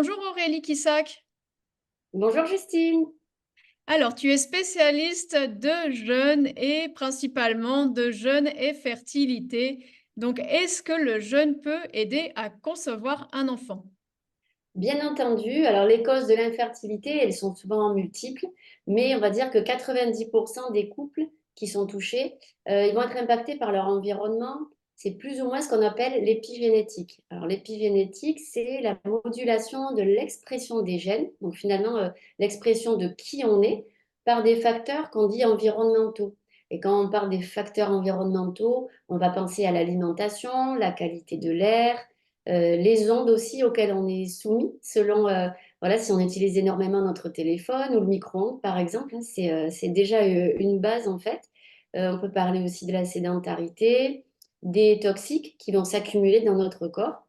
Bonjour Aurélie Kissac. Bonjour Justine. Alors, tu es spécialiste de jeûne et principalement de jeûne et fertilité. Donc, est-ce que le jeûne peut aider à concevoir un enfant? Bien entendu, alors les causes de l'infertilité, elles sont souvent multiples, mais on va dire que 90% des couples qui sont touchés, ils vont être impactés par leur environnement. C'est plus ou moins ce qu'on appelle l'épigénétique. Alors l'épigénétique, c'est la modulation de l'expression des gènes, donc finalement l'expression de qui on est par des facteurs qu'on dit environnementaux. Et quand on parle des facteurs environnementaux, on va penser à l'alimentation, la qualité de l'air, les ondes aussi auxquelles on est soumis, selon voilà, si on utilise énormément notre téléphone ou le micro-ondes, par exemple, hein, c'est déjà une base en fait. On peut parler aussi de la sédentarité, des toxiques qui vont s'accumuler dans notre corps.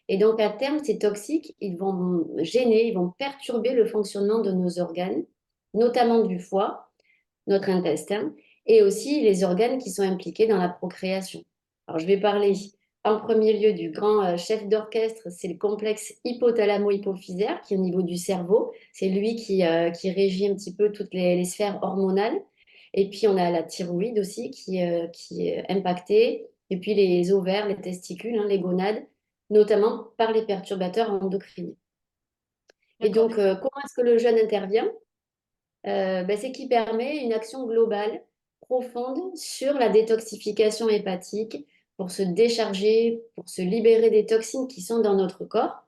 Et donc, à terme, ces toxiques, ils vont gêner, ils vont perturber le fonctionnement de nos organes, notamment du foie, notre intestin, et aussi les organes qui sont impliqués dans la procréation. Alors, je vais parler en premier lieu du grand chef d'orchestre, c'est le complexe hypothalamo-hypophysaire qui est au niveau du cerveau. C'est lui qui régit un petit peu toutes les sphères hormonales. Et puis, on a la thyroïde aussi qui est impactée. Et puis, les ovaires, les testicules, hein, les gonades, notamment par les perturbateurs endocriniens. Et D'accord. donc, comment est-ce que le jeûne intervient? Ben, c'est qui permet une action globale, profonde sur la détoxification hépatique pour se décharger, pour se libérer des toxines qui sont dans notre corps.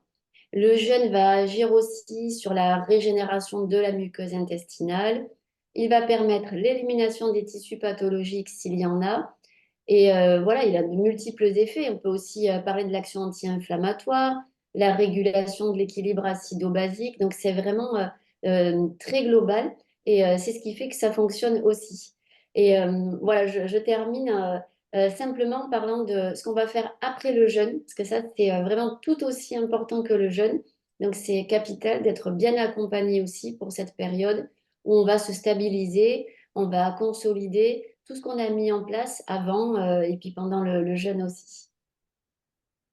Le jeûne va agir aussi sur la régénération de la muqueuse intestinale. Il va permettre l'élimination des tissus pathologiques s'il y en a. Et voilà, il a de multiples effets. On peut aussi parler de l'action anti-inflammatoire, la régulation de l'équilibre acido-basique. Donc c'est vraiment très global et c'est ce qui fait que ça fonctionne aussi. Et voilà, je termine simplement en parlant de ce qu'on va faire après le jeûne, parce que ça c'est vraiment tout aussi important que le jeûne. Donc c'est capital d'être bien accompagné aussi pour cette période où on va se stabiliser, on va consolider tout ce qu'on a mis en place avant et puis pendant le jeûne aussi.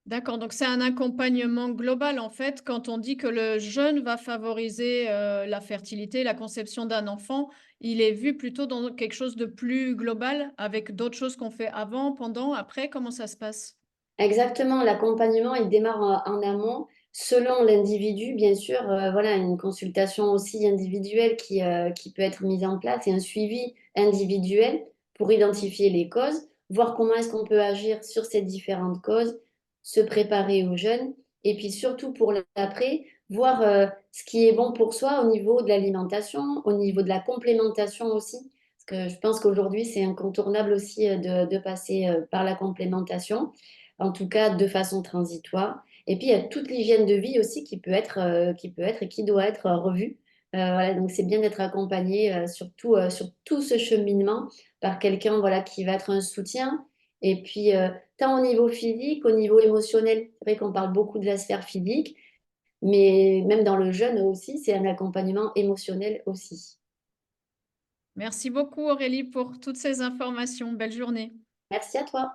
D'accord, donc c'est un accompagnement global en fait. Quand on dit que le jeûne va favoriser la fertilité, la conception d'un enfant, il est vu plutôt dans quelque chose de plus global, avec d'autres choses qu'on fait avant, pendant, après, comment ça se passe? Exactement, l'accompagnement, il démarre en amont, selon l'individu, bien sûr. Voilà, une consultation aussi individuelle qui peut être mise en place et un suivi individuel pour identifier les causes, voir comment est-ce qu'on peut agir sur ces différentes causes, se préparer au jeûne, et puis surtout pour l'après, voir ce qui est bon pour soi au niveau de l'alimentation, au niveau de la complémentation aussi. Parce que je pense qu'aujourd'hui, c'est incontournable aussi de passer par la complémentation, en tout cas de façon transitoire. Et puis, il y a toute l'hygiène de vie aussi qui peut être et qui doit être revue. Voilà, donc c'est bien d'être accompagné sur tout ce cheminement par quelqu'un voilà, qui va être un soutien. Et puis, tant au niveau physique, au niveau émotionnel, c'est vrai qu'on parle beaucoup de la sphère physique, mais même dans le jeûne aussi, c'est un accompagnement émotionnel aussi. Merci beaucoup Aurélie pour toutes ces informations. Belle journée. Merci à toi.